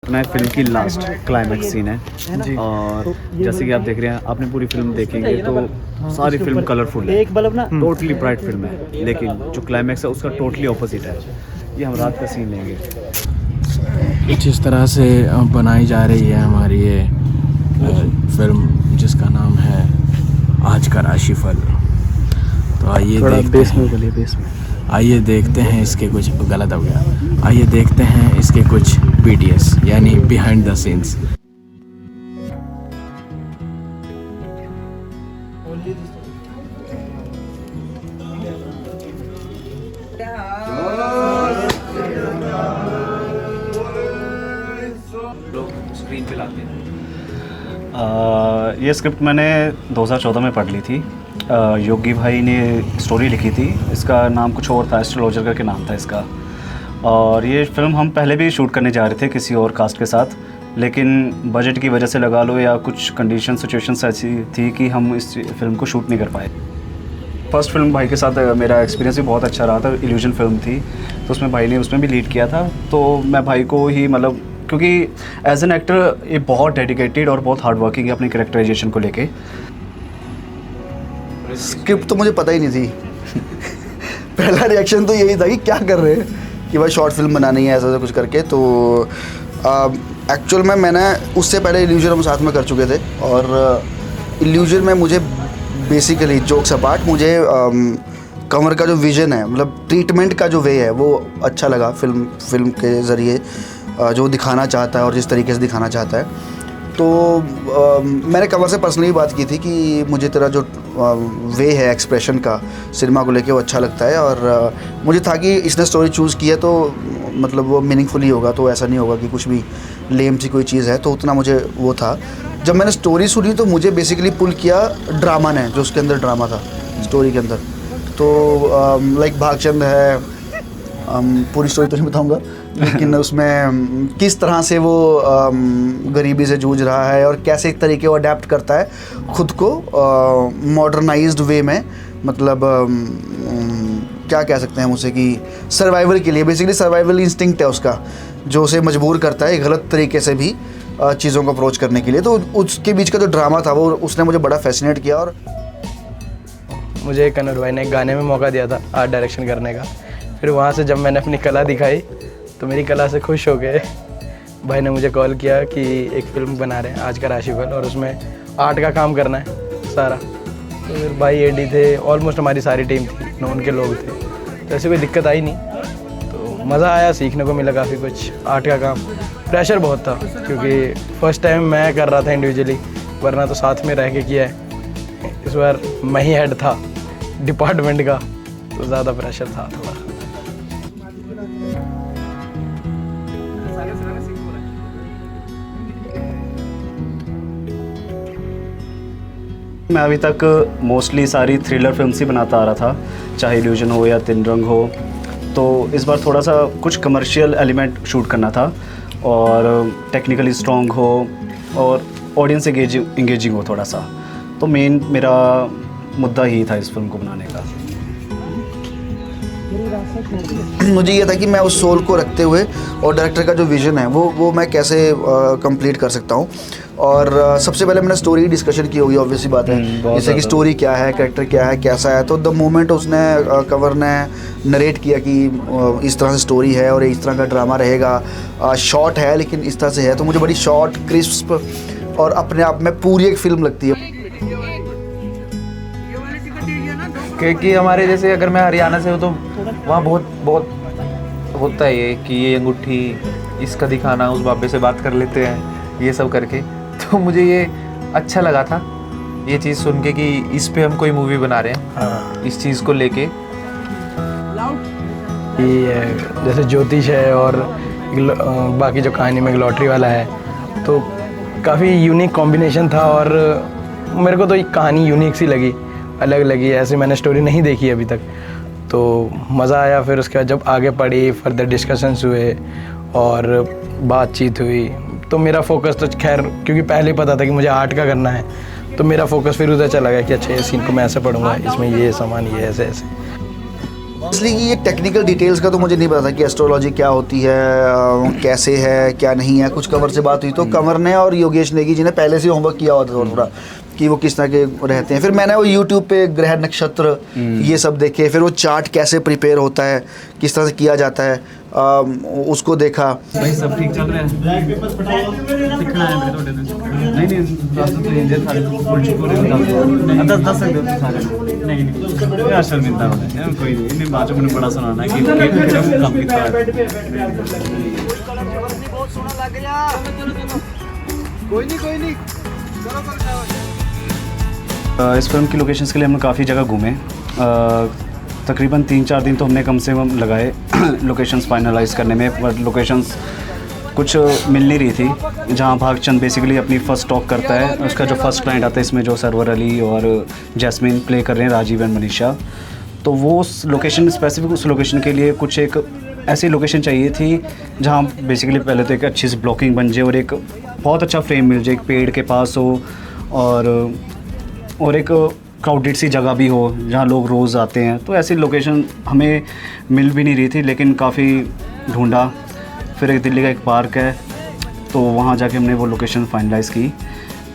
अपना फिल्म की last climax scene है और जैसे कि आप देख रहे हैं, आपने पूरी फिल्म देखेंगे तो सारी फिल्म कलरफुल है, टोटली ब्राइट फिल्म है, लेकिन जो क्लाइमैक्स है उसका टोटली ऑपोजिट है। ये हम रात का सीन लेंगे। जिस तरह से बनाई जा रही है हमारी ये फिल्म जिसका नाम है आज का राशिफल, तो आइए देखते हैं इसके कुछ गलत हो गया। आइए देखते हैं इसके कुछ BTS यानी बिहाइंड द सीन्स। स्क्रीन पे लाते हैं। ये स्क्रिप्ट मैंने 2014 में पढ़ ली थी। योगी भाई ने स्टोरी लिखी थी। इसका नाम कुछ और था, एस्ट्रोलॉजर करके नाम था इसका। और ये फिल्म हम पहले भी शूट करने जा रहे थे किसी और कास्ट के साथ, लेकिन बजट की वजह से लगा लो या कुछ कंडीशन सिचुएशंस ऐसी थी कि हम इस फिल्म को शूट नहीं कर पाए। फर्स्ट फिल्म भाई के साथ मेरा एक्सपीरियंस भी बहुत अच्छा रहा था। इल्यूजन फिल्म थी तो उसमें भाई ने उसमें भी लीड किया था। तो मैं भाई को ही मतलब, क्योंकि एज एन एक्टर ये बहुत डेडिकेटेड और बहुत हार्ड वर्किंग है अपनी कैरेक्टराइजेशन को लेके। स्क्रिप्ट तो मुझे पता ही नहीं थी। पहला रिएक्शन तो यही था कि क्या कर रहे हैं, कि भाई शॉर्ट फिल्म बनानी है ऐसा कुछ करके। तो एक्चुअल में मैंने उससे पहले इल्यूजन हम साथ में कर चुके थे, और इल्यूजन में मुझे बेसिकली जोक्स अपार्ट मुझे कंवर का जो विज़न है, मतलब ट्रीटमेंट का जो वे है वो अच्छा लगा। फिल्म के ज़रिए जो दिखाना चाहता है और जिस तरीके से दिखाना चाहता है। तो मैंने कंवर से पर्सनली बात की थी कि मुझे तेरा जो वे है एक्सप्रेशन का सिनेमा को लेके वो अच्छा लगता है, और मुझे था कि इसने स्टोरी चूज़ की है तो मतलब वो मीनिंगफुल ही होगा, तो ऐसा नहीं होगा कि कुछ भी लेम सी कोई चीज़ है। तो उतना मुझे वो था। जब मैंने स्टोरी सुनी तो मुझे बेसिकली पुल किया ड्रामा ने, जो उसके अंदर ड्रामा था स्टोरी के अंदर। तो लाइक भागचंद है, पूरी स्टोरी तो नहीं बताऊँगा, लेकिन उसमें किस तरह से वो गरीबी से जूझ रहा है और कैसे एक तरीके वो अडेप्ट करता है ख़ुद को मॉडर्नाइज्ड वे में, मतलब क्या कह सकते हैं हम उसे, कि सर्वाइवल के लिए बेसिकली सर्वाइवल इंस्टिंक्ट है उसका, जो उसे मजबूर करता है गलत तरीके से भी चीज़ों को अप्रोच करने के लिए। तो उसके बीच का जो ड्रामा था वो उसने मुझे बड़ा फैसिनेट किया। और मुझे कन्वर भाई ने एक गाने में मौका दिया था आर्ट डायरेक्शन करने का। फिर वहाँ से जब मैंने अपनी कला दिखाई तो मेरी कला से खुश हो गए। भाई ने मुझे कॉल किया कि एक फ़िल्म बना रहे हैं आज का राशिफल, और उसमें आर्ट का काम करना है सारा। तो फिर भाई एडी थे, ऑलमोस्ट हमारी सारी टीम थी, नॉन के लोग थे, तो ऐसे कोई दिक्कत आई नहीं। तो मज़ा आया, सीखने को मिला काफ़ी कुछ आर्ट का काम। प्रेशर बहुत था क्योंकि फ़र्स्ट टाइम मैं कर रहा था इंडिविजुअली, वरना तो साथ में रह के किया है। इस बार मैं ही हेड था डिपार्टमेंट का, तो ज़्यादा प्रेशर था थोड़ा। मैं अभी तक मोस्टली सारी थ्रिलर फिल्म्स ही बनाता आ रहा था, चाहे इल्यूजन हो या तीन रंग हो। तो इस बार थोड़ा सा कुछ कमर्शियल एलिमेंट शूट करना था, और टेक्निकली स्ट्रॉन्ग हो और ऑडियंस इंगेजिंग हो थोड़ा सा। तो मेन मेरा मुद्दा ही था इस फिल्म को बनाने का। मुझे ये था कि मैं उस सोल को रखते हुए और डायरेक्टर का जो विज़न है वो मैं कैसे कंप्लीट कर सकता हूँ। और सबसे पहले मैंने स्टोरी डिस्कशन की होगी, ऑब्वियसली बात है, जैसे कि स्टोरी क्या है, कैरेक्टर क्या है, कैसा है। तो द मोमेंट उसने कंवर ने नरेट किया कि इस तरह से स्टोरी है और इस तरह का ड्रामा रहेगा, शॉर्ट है लेकिन इस तरह से है, तो मुझे बड़ी शॉर्ट क्रिस्प और अपने आप में पूरी एक फिल्म लगती है। क्योंकि हमारे जैसे अगर मैं हरियाणा से हूँ तो वहाँ बहुत होता है ये कि ये अंगूठी इसका दिखाना, उस बाबे से बात कर लेते हैं ये सब करके। तो मुझे ये अच्छा लगा था ये चीज़ सुन के कि इस पे हम कोई मूवी बना रहे हैं इस चीज़ को लेके। जैसे ज्योतिष है और बाकी जो कहानी में लॉटरी वाला है, तो काफ़ी यूनिक कॉम्बिनेशन था। और मेरे को तो एक कहानी यूनिक सी लगी, अलग लगी, ऐसे मैंने स्टोरी नहीं देखी अभी तक, तो मज़ा आया। फिर उसके बाद जब आगे पढ़ी, फर्दर डिस्कशंस हुए और बातचीत हुई, तो मेरा फोकस तो खैर क्योंकि पहले ही पता था कि मुझे आर्ट का करना है, तो मेरा फोकस फिर उधर चला गया कि अच्छा ये सीन को मैं ऐसे पढ़ूंगा, इसमें ये सामान ये ऐसे ऐसे। इसलिए कि ये टेक्निकल डिटेल्स का तो मुझे नहीं पता था कि एस्ट्रोलॉजी क्या होती है, कैसे है क्या नहीं है। कुछ कंवर से बात हुई तो कंवर ने और योगेश नेगी जी ने पहले से होमवर्क किया हुआ था थोड़ा कि वो किस तरह के रहते हैं। फिर मैंने वो यूट्यूब पे ग्रह नक्षत्र ये सब देखे, फिर वो चार्ट कैसे प्रिपेयर होता है, किस तरह से किया जाता है, उसको देखा। भाई सब ठीक चल रहा है? सिखना है मेरे नहीं दस सकते हो सारे नहीं यार शर्मिंदा हो जाए कोई नहीं बाद में मैंने बड़ा सुनाना है कि काम कितना है। इस फिल्म की लोकेशंस के लिए हमने काफ़ी जगह घूमे, तकरीबन 3-4 दिन तो हमने कम से कम लगाए लोकेशंस फाइनलाइज करने में, पर लोकेशंस कुछ मिल नहीं रही थी। जहाँ भागचंद बेसिकली अपनी फ़र्स्ट टॉक करता है, उसका जो फर्स्ट क्लाइंट आता है इसमें जो सरवर अली और जैस्मिन प्ले कर रहे हैं, राजीव एंड मनीषा, तो वो उस लोकेशन स्पेसिफिक उस लोकेशन के लिए कुछ एक ऐसी लोकेशन चाहिए थी जहाँ बेसिकली पहले तो एक अच्छी सी ब्लॉकिंग बन जाए और एक बहुत अच्छा फ्रेम मिल जाए, एक पेड़ के पास हो और एक क्राउडेड सी जगह भी हो जहाँ लोग रोज़ आते हैं। तो ऐसी लोकेशन हमें मिल भी नहीं रही थी, लेकिन काफ़ी ढूंढा। फिर एक दिल्ली का एक पार्क है तो वहाँ जाके हमने वो लोकेशन फाइनलाइज़ की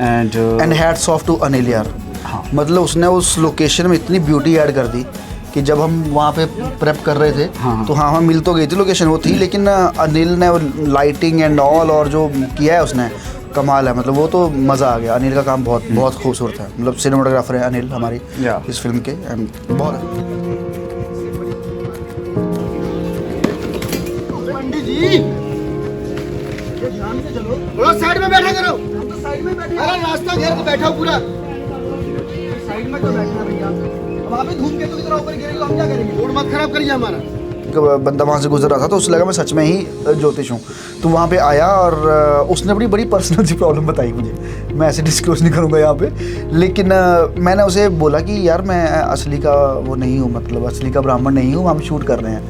and hats off to Anil यार। हाँ मतलब उसने उस लोकेशन में इतनी ब्यूटी ऐड कर दी कि जब हम वहाँ पे प्रेप कर रहे थे हाँ तो हाँ मिल तो गई थी लोकेशन वो थी, लेकिन अनिल ने लाइटिंग एंड ऑल और जो किया है उसने कमाल है। मतलब वो तो मज़ा आ गया। अनिल का काम बहुत खूबसूरत है। मतलब सिनेमाटोग्राफर है अनिल हमारी इस फिल्म के, एंड बहुत पंडित जी ध्यान से चलो, थोड़ा साइड में बैठा करो। हम तो साइड में बैठे, अरे रास्ता घेर के बैठा पूरा साइड में तो बैठना भैया। अब आप धूप के तो कितना ऊपर गिरेगी तो हम क्या करेंगे? रोड मत खराब करिए हमारा। बंदा वहाँ से गुजर रहा था तो उसे लगा मैं सच में ही ज्योतिष हूँ, तो वहाँ पे आया और उसने अपनी बड़ी पर्सनल सी प्रॉब्लम बताई मुझे। मैं ऐसे डिस्क्लोज नहीं करूँगा यहाँ पे, लेकिन मैंने उसे बोला कि यार मैं असली का वो नहीं हूँ, मतलब असली का ब्राह्मण नहीं हूँ, हम शूट कर रहे हैं।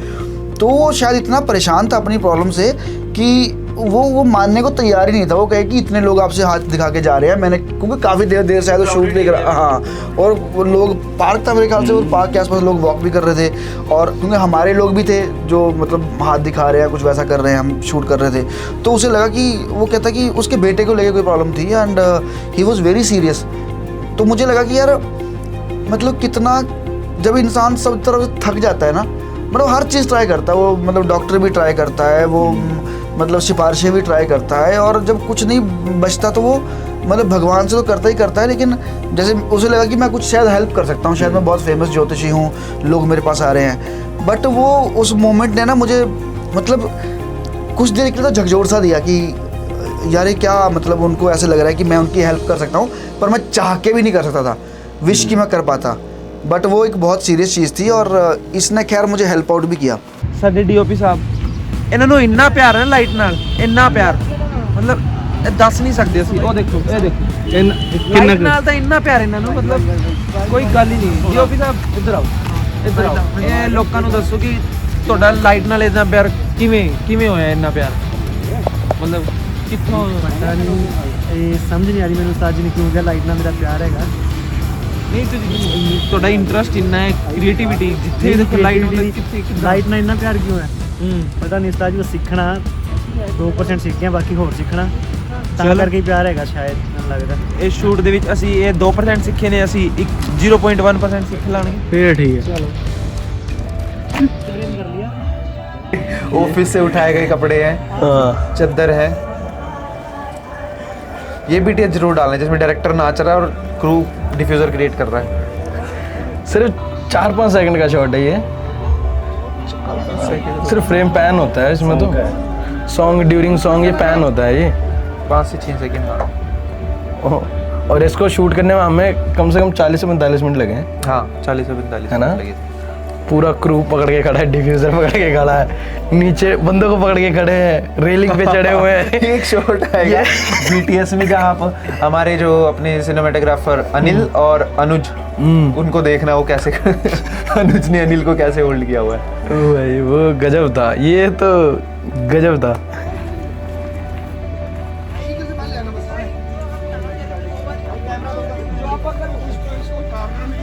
तो वो शायद इतना परेशान था अपनी प्रॉब्लम से कि वो मानने को तैयार ही नहीं था। वो कहे कि इतने लोग आपसे हाथ दिखा के जा रहे हैं, मैंने क्योंकि काफ़ी देर से आया तो शूट देख रहा। हाँ, और वो लोग पार्क था मेरे ख्याल से, और पार्क के आसपास लोग वॉक भी कर रहे थे, और क्योंकि हमारे लोग भी थे जो मतलब हाथ दिखा रहे हैं, कुछ वैसा कर रहे हैं, हम शूट कर रहे थे। तो उसे लगा कि वो कहता कि उसके बेटे को लेके कोई प्रॉब्लम थी and he was very serious. तो मुझे लगा कि यार मतलब कितना जब इंसान सब तरफ से थक जाता है ना, मतलब हर चीज़ ट्राई करता है वो, मतलब डॉक्टर भी ट्राई करता है वो, मतलब सिफारिशें भी ट्राई करता है, और जब कुछ नहीं बचता तो वो मतलब भगवान से तो करता ही करता है। लेकिन जैसे उसे लगा कि मैं कुछ शायद हेल्प कर सकता हूँ, शायद मैं बहुत फेमस ज्योतिषी हूँ, लोग मेरे पास आ रहे हैं। बट वो उस मोमेंट ने ना मुझे मतलब कुछ देर के लिए तो झकझोर सा दिया कि यार ये क्या, मतलब उनको ऐसे लग रहा है कि मैं उनकी हेल्प कर सकता हूँ, पर मैं चाह के भी नहीं कर सकता था, विश की मैं कर पाता। बट वो एक बहुत सीरियस चीज़ थी और इसने खैर मुझे हेल्प आउट भी किया। ਸਾਡੇ ਡੀਓਪੀ ਸਾਹਿਬ ਇਹਨਾਂ ਨੂੰ ਇੰਨਾ ਪਿਆਰ ਹੈ ਨਾ ਲਾਈਟ ਨਾਲ, ਇੰਨਾ ਪਿਆਰ ਮਤਲਬ ਇਹ ਦੱਸ ਨਹੀਂ ਸਕਦੇ ਅਸੀਂ। ਉਹ ਦੇਖੋ ਇਹ ਦੇਖੋ ਕਿੰਨਾ ਨਾਲ ਤਾਂ ਇੰਨਾ ਪਿਆਰ ਇਹਨਾਂ ਨੂੰ, ਮਤਲਬ ਕੋਈ ਗੱਲ ਹੀ ਨਹੀਂ। ਡੀਓਪੀ ਸਾਹਿਬ ਇੱਧਰ ਆਓ, ਇੱਧਰ ਆਓ। ਇਹ ਲੋਕਾਂ ਨੂੰ ਦੱਸੋ ਕਿ ਤੁਹਾਡਾ ਲਾਈਟ ਨਾਲ ਇੰਨਾ ਪਿਆਰ ਕਿਵੇਂ ਹੋਇਆ, ਇੰਨਾ ਪਿਆਰ ਮਤਲਬ ਕਿੱਥੋਂ? ਪਤਾ ਨਹੀਂ, ਇਹ ਸਮਝ ਨਹੀਂ ਆ ਰਹੀ ਮੈਨੂੰ ਉਸਤਾਦ ਜੀ ਨੇ ਕਿਉਂ ਕਿਹਾ ਲਾਈਟ ਨਾਲ ਮੇਰਾ ਪਿਆਰ ਹੈਗਾ। ਨਹੀਂ ਤੁਸੀਂ ਤੁਹਾਡਾ ਇੰਟਰਸਟ ਇੰਨਾ ਹੈ, ਕ੍ਰੀਏਟੀਵਿਟੀ ਜਿੱਥੇ ਦੇਖੋ ਲਾਈਟ ਹੁੰਦੀ, ਕਿੱਥੇ ਲਾਈਟ ਨਾਲ ਇੰਨਾ ਪਿਆਰ ਕਿਉਂ ਹੈ ਪਤਾ ਨਹੀਂ ਉਸਤਾਦ ਜੀ। ਸਿੱਖਣਾ 2% ਸਿੱਖ ਗਿਆ, ਬਾਕੀ ਹੋਰ ਸਿੱਖਣਾ, ਤਾਂ ਕਰਕੇ ਪਿਆਰ ਹੈਗਾ ਸ਼ਾਇਦ ਮੈਨੂੰ ਲੱਗਦਾ। ਇਹ ਸ਼ੂਟ ਦੇ ਵਿੱਚ ਅਸੀਂ ਇਹ 2% ਸਿੱਖੇ ਨੇ, ਅਸੀਂ 0.1% ਸਿੱਖ ਲਾਂਗੇ, ਫੇਰ ठीक है। चलो ऑफिस से उठाए गए कपड़े हैं, चद्दर है, ये बीटीएस जरूर डालना जिसमें डायरेक्टर नाच रहा है और क्रू डिफ्यूज़र क्रिएट कर रहा है। सिर्फ 4-5 सेकंड का शॉट है ये, सिर्फ फ्रेम पैन होता है इसमें, तो सॉन्ग ड्यूरिंग सॉन्ग ये पैन होता है ये 5 से 6 सेकेंड। और इसको शूट करने में हमें कम से कम 40 से 45 मिनट लगे हैं। हाँ 40 से 45 है ना? लगे थे। पूरा क्रू पकड़ के खड़ा है, डिफ्यूज़र पकड़ के खड़ा है, नीचे बंदों को पकड़ के खड़े हैं, रेलिंग पे चढ़े हुए हैं। एक शॉट आएगा बीटीएस में जहाँ आप हमारे जो अपने सिनेमेटोग्राफर अनिल और अनुज, उनको देखना वो कैसे अनुज ने अनिल को कैसे होल्ड किया हुआ है। भाई वो गजब था, ये तो गजब था।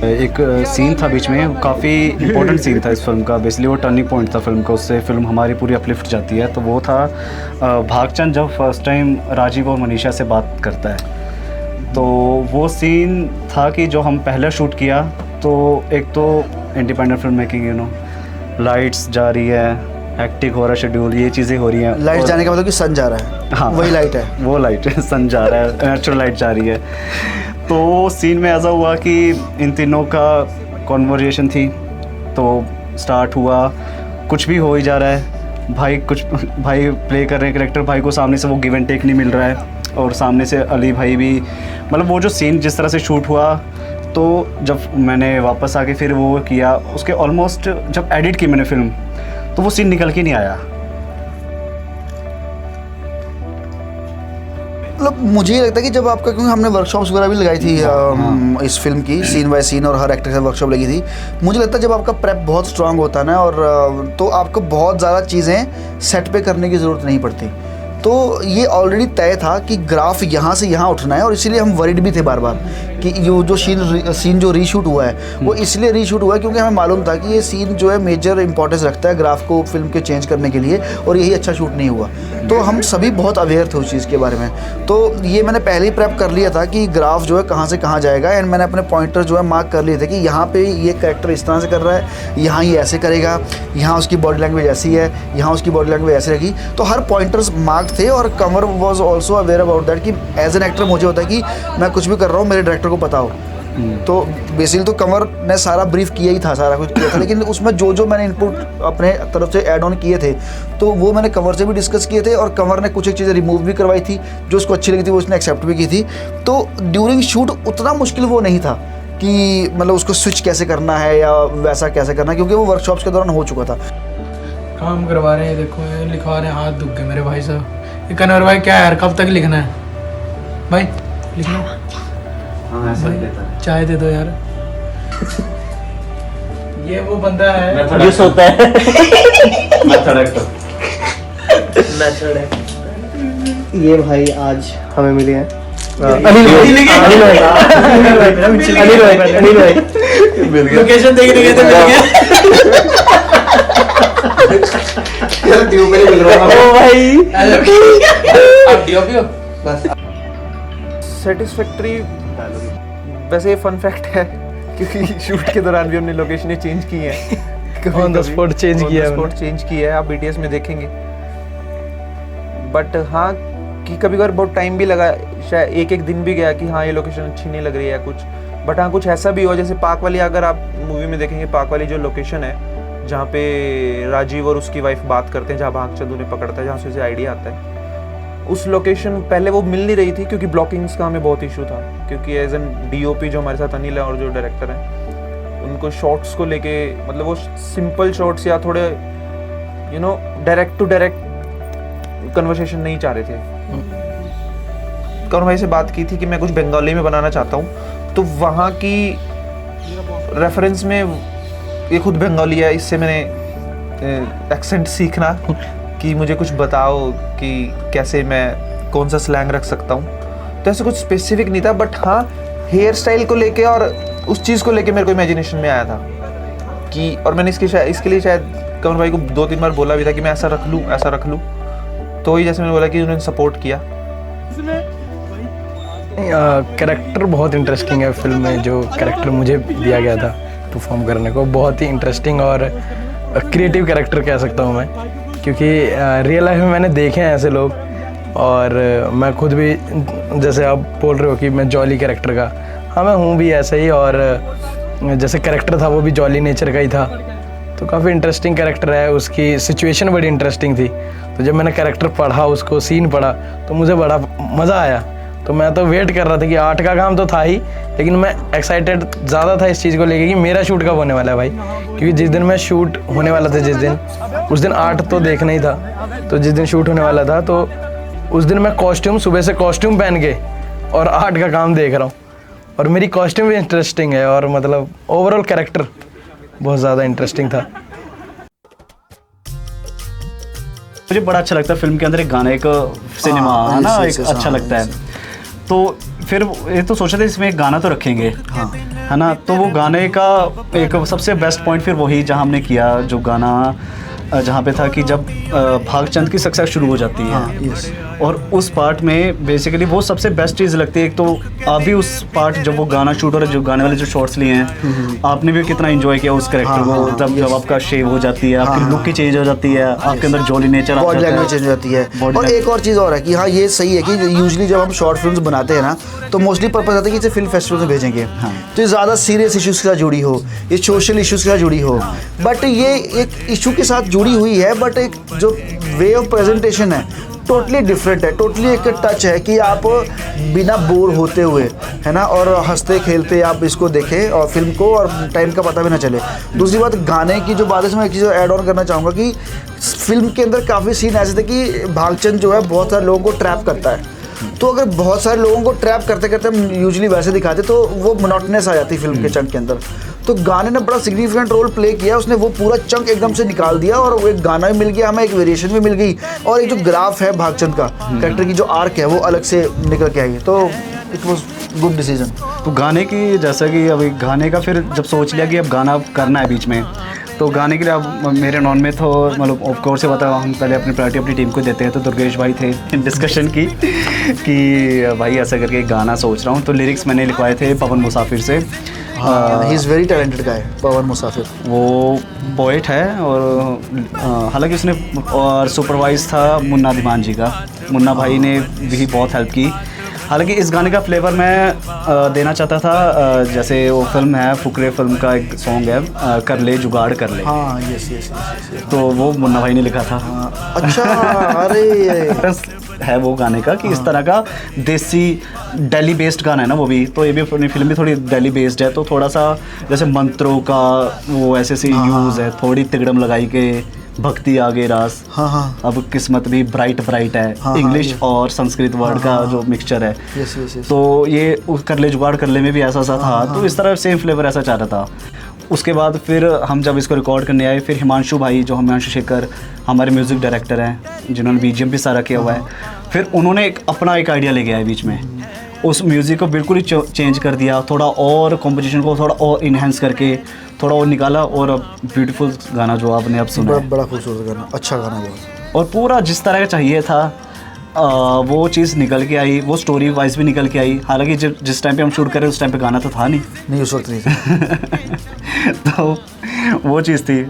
एक सीन था बीच में, काफ़ी इम्पोर्टेंट सीन था इस फिल्म का, बेसिकली वो टर्निंग पॉइंट था फिल्म का, उससे फिल्म हमारी पूरी अपलिफ्ट जाती है। तो वो था भागचंद जब फर्स्ट टाइम राजीव और मनीषा से बात करता है, तो वो सीन था कि जो हम पहले शूट किया, तो एक तो independent film making, you know, lights जा रही है, एक्टिंग हो रहा है, शेड्यूल, ये चीज़ें हो रही हैं। लाइट जाने का मतलब कि सन जा रहा है। हाँ, वही लाइट है, वो लाइट है, सन जा रहा है, नेचुरल लाइट जा रही है। तो सीन में ऐसा हुआ कि इन तीनों का कॉन्वर्जेशन थी, तो स्टार्ट हुआ, कुछ भी हो ही जा रहा है, भाई प्ले कर रहे हैं कैरेक्टर, भाई को सामने से वो गिव एंड टेक नहीं मिल रहा है, और सामने से अली भाई भी, मतलब वो जो सीन जिस तरह से शूट हुआ, तो जब मैंने वापस आके फिर वो किया, उसके ऑलमोस्ट जब एडिट की मैंने फिल्म, तो वो सीन निकल के नहीं आया। मतलब मुझे ये लगता है कि जब आपका, क्योंकि हमने वर्कशॉप्स वगैरह भी लगाई थी इस फिल्म की, सीन बाय सीन, और हर एक्टर के साथ वर्कशॉप लगी थी। मुझे लगता है जब आपका प्रेप बहुत स्ट्रांग होता है ना, और तो आपको बहुत ज़्यादा चीज़ें सेट पे करने की ज़रूरत नहीं पड़ती। तो ये ऑलरेडी तय था कि ग्राफ यहाँ से यहाँ उठना है, और इसीलिए हम वरीड भी थे बार बार कि ये जो सीन जो रीशूट हुआ है वो इसलिए रीशूट हुआ है क्योंकि हमें मालूम था कि ये सीन जो है मेजर इंपॉर्टेंस रखता है ग्राफ को फिल्म के चेंज करने के लिए, और यही अच्छा शूट नहीं हुआ। तो हम सभी बहुत अवेयर थे उस चीज़ के बारे में। तो ये मैंने पहले ही प्रेप कर लिया था कि ग्राफ जो है कहाँ से कहाँ जाएगा, एंड मैंने अपने पॉइंटर जो है मार्क कर लिए थे कि यहाँ पे ये कैरेक्टर इस तरह से कर रहा है, यहाँ ये ऐसे करेगा, यहाँ उसकी बॉडी लैंग्वेज ऐसी है, यहाँ उसकी बॉडी लैंग्वेज ऐसे रहेगी। तो हर पॉइंटर्स मार्क थे, और Kanwar was also aware about that कि एज एन एक्टर मुझे होता है कि मैं कुछ भी कर रहा हूँ मेरे डायरेक्टर को पता हो। तो बेसिकली तो कंवर ने सारा ब्रीफ किया ही था, सारा कुछ किया था, लेकिन उसमें जो मैंने इनपुट अपने तरफ से ऐड ऑन किए थे, तो वो मैंने कंवर से भी डिस्कस किए थे, और कंवर ने कुछ एक चीज़ें रिमूव भी करवाई थी जो उसको अच्छी लगी थी, वो उसने एक्सेप्ट भी की थी। तो ड्यूरिंग शूट उतना मुश्किल वो नहीं था कि मतलब उसको स्विच कैसे करना है या वैसा कैसे करना है, क्योंकि वो वर्कशॉप्स के दौरान हो चुका था। काम करवा रहे हैं, देखो ये लिखवा रहे हैं, हाथ दुख गए मेरे भाई साहब। ये कन्वर भाई क्या है यार, कब तक लिखना है भाई, लिखना चाय दे दो यार। ये वो बंदा है जो सोता है ये भाई आज हमें मिले हैं लोकेशन देखने गए थे, मिल गया। ओ भाई आप डीओपी हो बस। सेटिस्फैक्ट्री। वैसे ये फन फैक्ट है क्योंकि शूट के दौरान भी हमने लोकेशनें चेंज की हैं। ऑन द स्पॉट चेंज किया है, स्पॉट चेंज किया है, आप बीटीएस में देखेंगे। बट हाँ कि कभी कभार बहुत टाइम भी लगा, शायद एक दिन भी गया कि हाँ ये लोकेशन अच्छी नहीं लग रही है कुछ। बट हाँ कुछ ऐसा भी हुआ, जैसे पाक वाली, अगर आप मूवी में देखेंगे, पाक वाली जो लोकेशन है जहाँ पे राजीव और उसकी वाइफ बात करते हैं, जहाँ भागचंद उन्हें पकड़ता है, जहाँ से उसे आइडिया आता है, उस लोकेशन पहले वो मिल नहीं रही थी क्योंकि ब्लॉकिंग्स का हमें बहुत इशू था। क्योंकि एज एन डीओपी जो हमारे साथ अनिल है और जो डायरेक्टर हैं, उनको शॉट्स को लेके, मतलब वो सिंपल शॉट्स या थोड़े you know direct to direct conversation नहीं चाह रहे थे। करुण भाई से बात की थी कि मैं कुछ बंगाली में बनाना चाहता हूँ, तो वहाँ की रेफरेंस में ये खुद बंगाली है, इससे मैंने एक्सेंट सीखना कि मुझे कुछ बताओ कि कैसे मैं कौन सा स्लैंग रख सकता हूँ। तो ऐसा कुछ स्पेसिफिक नहीं था, बट हाँ हेयर स्टाइल को लेके और उस चीज़ को लेके मेरे को इमेजिनेशन में आया था कि, और मैंने इसके लिए शायद कमर भाई को 2-3 बार बोला भी था कि मैं ऐसा रख लूँ। तो ही जैसे मैंने बोला कि उन्होंने सपोर्ट किया। कैरेक्टर बहुत इंटरेस्टिंग है फिल्म में, जो कैरेक्टर मुझे दिया गया था परफॉर्म करने को, बहुत ही इंटरेस्टिंग और क्रिएटिव कैरेक्टर कह सकता हूँ मैं, क्योंकि रियल लाइफ में मैंने देखे हैं ऐसे लोग, और मैं खुद भी, जैसे आप बोल रहे हो कि मैं जॉली कैरेक्टर का, हाँ मैं हूँ भी ऐसे ही, और जैसे कैरेक्टर था वो भी जॉली नेचर का ही था। तो काफ़ी इंटरेस्टिंग कैरेक्टर है, उसकी सिचुएशन बड़ी इंटरेस्टिंग थी। तो जब मैंने कैरेक्टर पढ़ा, उसको सीन पढ़ा, तो मुझे बड़ा मज़ा आया। तो मैं तो वेट कर रहा था कि 8 का काम तो था ही, लेकिन मैं एक्साइटेड ज़्यादा था इस चीज़ को लेके कि मेरा शूट कब होने वाला है भाई, क्योंकि जिस दिन मैं शूट होने वाला था, उस दिन 8 तो देखना ही था। तो जिस दिन शूट होने वाला था, तो उस दिन मैं सुबह से कॉस्ट्यूम पहन के और 8 का काम देख रहा हूँ, और मेरी कॉस्ट्यूम भी इंटरेस्टिंग है, और मतलब ओवरऑल कैरेक्टर बहुत ज़्यादा इंटरेस्टिंग था। मुझे बड़ा अच्छा लगता है फिल्म के अंदर एक गाने का सिनेमा है ना, एक अच्छा लगता है। तो फिर ये तो सोचा था इसमें एक गाना तो रखेंगे, हाँ है ना। तो वो गाने का एक सबसे बेस्ट पॉइंट फिर वही जहाँ हमने किया, जो गाना जहाँ पे था कि जब भागचंद की सक्सेस शुरू हो जाती है, हाँ यस और उस पार्ट में बेसिकली वो सबसे बेस्ट चीज़ लगती है। एक तो आप भी उस पार्ट जब वो गाना शूट हो रहा है, जो गाने वाले जो शॉट्स लिए हैं, आपने भी कितना एंजॉय किया उस कैरेक्टर को। जब आपका शेव हो जाती है, आपकी लुक की चेंज हो जाती है, आपके अंदर जॉली नेचर आ बॉडी जाता लैंग्वेज है। चेंज हो जाती है। Body और एक और चीज़ और है कि हाँ ये सही है कि यूजुअली जब हम शॉर्ट फिल्म्स बनाते हैं ना, तो मोस्टली पर्पस आता है कि इसे फिल्म फेस्टिवल में भेजेंगे, तो ये ज़्यादा सीरियस इश्यूज़ के साथ जुड़ी हो, ये सोशल इश्यूज़ के साथ जुड़ी हो, बट ये एक इशू के साथ जुड़ी हुई है, बट एक जो वे ऑफ प्रेजेंटेशन है टोटली डिफरेंट है, टोटली एक टच है कि आप बिना बोर होते हुए, है ना, और हंसते खेलते आप इसको देखें और फिल्म को, और टाइम का पता भी ना चले। दूसरी बात, गाने की जो बात है, इसमें एक चीज़ ऐड ऑन करना चाहूँगा कि फिल्म के अंदर काफ़ी सीन ऐसे थे कि भागचंद जो है बहुत सारे लोगों को ट्रैप करता है। तो अगर बहुत सारे लोगों को ट्रैप करते करते हम यूजुअली वैसे दिखाते तो वो मोनोटोनस आ जाती फिल्म के चंक के अंदर। तो गाने ने बड़ा सिग्निफिकेंट रोल प्ले किया, उसने वो पूरा चंक एकदम से निकाल दिया, और वो एक गाना भी मिल गया हमें, एक वेरिएशन भी मिल गई, और एक जो ग्राफ है भागचंद का कैरेक्टर की जो आर्क है वो अलग से निकल के आई। तो इट वॉज गुड डिसीजन। तो गाने की, जैसा कि अभी गाने का फिर जब सोच लिया कि अब गाना करना है बीच में, तो गाने के लिए अब मेरे नॉन में तो मतलब ऑफ कोर्स से बता, हम पहले अपनी प्रायोरिटी अपनी टीम को देते हैं। तो दुर्गेश भाई थे, डिस्कशन की कि भाई ऐसा करके एक गाना सोच रहा हूँ। तो लिरिक्स मैंने लिखवाए थे पवन मुसाफिर से। He is very talented guy Pawan Musafir. वो पोएट है, और हालांकि उसने और सुपरवाइज था मुन्ना दीवान जी का। मुन्ना भाई ने भी बहुत हेल्प की। हालांकि इस गाने का फ्लेवर मैं देना चाहता था, जैसे वो फिल्म है फुकरे, फिल्म का एक सॉन्ग है कर ले जुगाड़ कर ले। हाँ यस यस, तो वो मुन्ना भाई ने लिखा था। अच्छा अरे है वो गाने का कि इस तरह का देसी दिल्ली बेस्ड गाना है ना वो भी। तो ये भी अपनी फिल्म भी थोड़ी दिल्ली बेस्ड है, तो थोड़ा सा जैसे मंत्रों का वो ऐसे से यूज़ है, थोड़ी तिगड़म लगाई के भक्ति आगे रास। हाँ हाँ अब किस्मत भी ब्राइट ब्राइट है। हाँ, इंग्लिश हाँ, और संस्कृत वर्ड का जो मिक्सचर है। Yes yes yes. तो ये कर ले जुगाड़ कर ले में भी ऐसा सा था। तो इस तरह सेम फ्लेवर ऐसा चाह रहा था। उसके बाद फिर हम जब इसको रिकॉर्ड करने आए, फिर हिमांशु भाई जो हिमांशु शेखर हमारे म्यूज़िक डायरेक्टर हैं, जिन्होंने बीजीएम भी सारा किया हुआ है, फिर उन्होंने अपना एक आइडिया लेके आए बीच में। उस म्यूज़िक को बिल्कुल ही चेंज कर दिया, थोड़ा और कॉम्पोजिशन को थोड़ा और इन्हेंस करके थोड़ा और निकाला, और ब्यूटीफुल गाना जो आपने अब सुना है। बड़ा खूबसूरत गाना, अच्छा गाना बहुत। और पूरा जिस तरह का चाहिए था वो चीज़ निकल के आई, वो स्टोरी वाइज भी निकल के आई। हालांकि जिस टाइम पे हम शूट कर रहे उस टाइम पे गाना तो था नहीं उस वक्त नहीं था। तो वो चीज़ थी।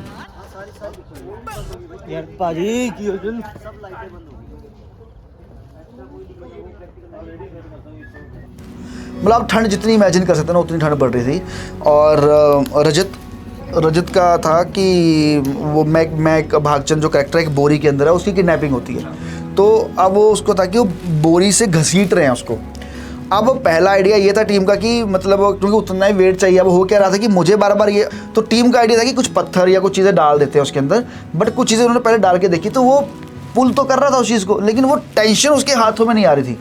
मतलब आप ठंड जितनी इमेजिन कर सकते हैं ना उतनी ठंड पड़ रही थी। और रजत का था कि वो मैं भागचंद जो कैरेक्टर एक बोरी के अंदर है, उसकी किडनैपिंग होती है। तो अब वो उसको था कि वो बोरी से घसीट रहे हैं उसको। अब पहला आइडिया ये था टीम का कि मतलब क्योंकि उतना ही वेट चाहिए, अब हो क्या रहा था कि मुझे बार बार ये, तो टीम का आइडिया था कि कुछ पत्थर या कुछ चीज़ें डाल देते हैं उसके अंदर, बट कुछ चीज़ें उन्होंने पहले डाल के देखी, तो वो पुल तो कर रहा था उस चीज़ को, लेकिन वो टेंशन उसके हाथों में नहीं आ रही थी।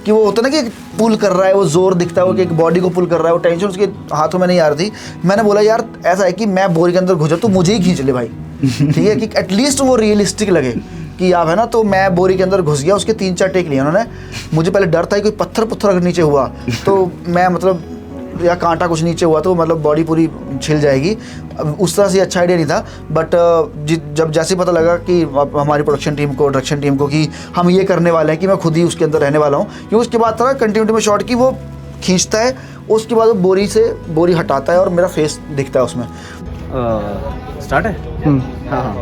कि वो होता ना कि पुल कर रहा है, वो जोर दिखता है वो कि एक बॉडी को पुल कर रहा है, वो टेंशन उसके हाथों में नहीं आ रही थी। मैंने बोला यार ऐसा है कि मैं बोरी के अंदर घुसा तो मुझे ही खींच ले भाई, ठीक है, कि एटलीस्ट वो रियलिस्टिक लगे कि आप है ना। तो मैं बोरी के अंदर घुस गया, उसके 3-4 टेक लिए उन्होंने। मुझे पहले डर था कि कोई पत्थर अगर नीचे हुआ तो मैं मतलब, या कांटा कुछ नीचे हुआ तो मतलब बॉडी पूरी छिल जाएगी। उस तरह से अच्छा आइडिया नहीं था, बट जब जैसे पता लगा कि हमारी प्रोडक्शन टीम को, डायरेक्शन टीम को, कि हम ये करने वाले हैं कि मैं खुद ही उसके अंदर रहने वाला हूँ, क्योंकि उसके बाद था कंटिन्यूटी में शॉट की वो खींचता है, उसके बाद वो बोरी हटाता है और मेरा फेस दिखता है उसमें। स्टार्ट है। हाँ।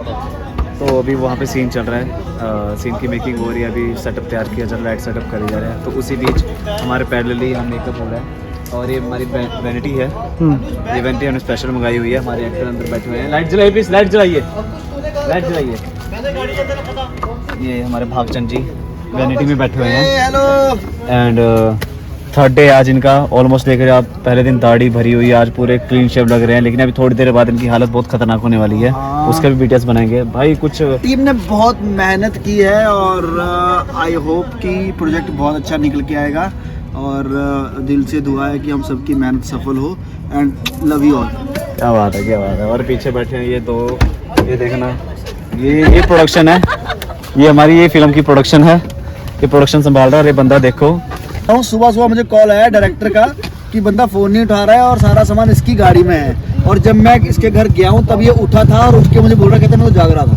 तो अभी वहाँ पे सीन चल रहा है, सीन की मेकिंग हो रही है, अभी सेटअप तैयार किया जा रहा है, लाइट सेटअप करे जा रहे हैं। तो उसी बीच हमारे पैरेलली हम मेकअप हो रहा है। और ये हमारी वैनिटी है, ये वैनिटी हमने स्पेशल मंगाई हुई है। हमारे एक्टर अंदर बैठे हुए हैं। लाइट जलाइए प्लीज, लाइट जलाइए, लाइट जलाइए। ये हमारे भागचंद जी वैनिटी में बैठे हुए हैं। हेलो। एंड थर्ड डे आज इनका, ऑलमोस्ट देख रहे हैं आप, पहले दिन दाढ़ी भरी हुई है, आज पूरे क्लीन शेव लग रहे हैं। लेकिन अभी थोड़ी देर बाद इनकी हालत बहुत खतरनाक होने वाली है। उसका भी वीडियोस बनाएंगे भाई। कुछ टीम ने बहुत मेहनत की है और आई होप कि प्रोजेक्ट बहुत अच्छा निकल के आएगा, और दिल से दुआ है कि हम सबकी मेहनत सफल हो। And love you all. क्या बात है, क्या बात है। और पीछे बैठे हैं ये दो, ये देखना, ये प्रोडक्शन है, ये हमारी ये फिल्म की प्रोडक्शन है। ये प्रोडक्शन संभाल रहा है। ये बंदा देखो, हूँ सुबह सुबह मुझे कॉल आया डायरेक्टर का कि बंदा फ़ोन नहीं उठा रहा है और सारा सामान इसकी गाड़ी में है। और जब मैं इसके घर गया हूँ तब ये उठा था और उठ के मुझे बोल रहा, कहता मैं तो जाग रहा था।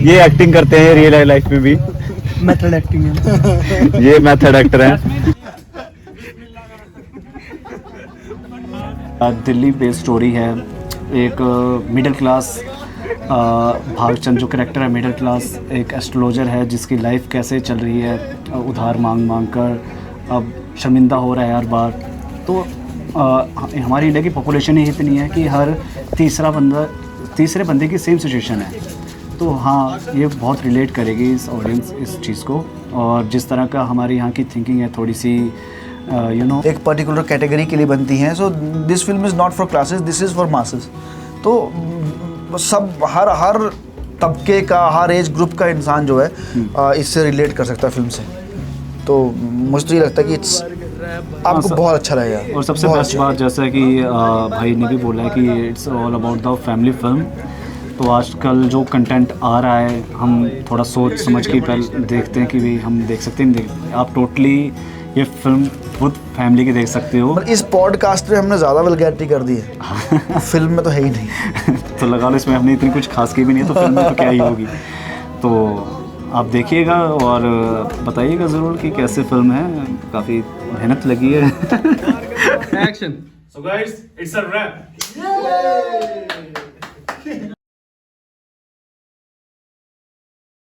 ये एक्टिंग करते हैं रियल लाइफ में भी। मेथड एक्टिंग है। ये मेथड एक्टर हैं। दिल्ली बेस्ड स्टोरी है। एक मिडिल क्लास भागचंद जो करेक्टर है, मिडिल क्लास एक एस्ट्रोलॉजर है जिसकी लाइफ कैसे चल रही है, उधार मांग कर अब शर्मिंदा हो रहा है हर बार। तो हमारी इंडिया की पॉपुलेशन ही इतनी है कि हर तीसरे बंदे की सेम सिचुएशन है। तो हाँ, ये बहुत रिलेट करेगी इस ऑडियंस इस चीज़ को। और जिस तरह का हमारे यहाँ की थिंकिंग है थोड़ी सी एक पर्टिकुलर कैटेगरी के लिए बनती हैं। So this film is not for classes, this is for masses. तो सब हर तबके का, हर एज ग्रुप का इंसान जो है इससे रिलेट कर सकता है फिल्म से। तो मुझे तो ये लगता है कि आपको बहुत अच्छा लगेगा। और सबसे बेस्ट बात जैसा कि भाई ने भी बोला है कि it's all about the family film. तो आजकल जो कंटेंट आ रहा है हम थोड़ा सोच समझ के पहले देखते हैं कि भाई हम देख सकते हैं। आप टोटली ये फिल्म खुद फैमिली की देख सकते हो। इस पॉडकास्ट में हमने ज़्यादा वल्गैरिटी कर दी है। फिल्म में तो है ही नहीं। तो लगा लो इसमें हमने इतनी कुछ खास की भी नहीं है, तो फिल्म में तो क्या ही होगी। तो आप देखिएगा और बताइएगा ज़रूर कि कैसे फिल्म है। काफ़ी मेहनत लगी है। Action. So guys, it's a wrap.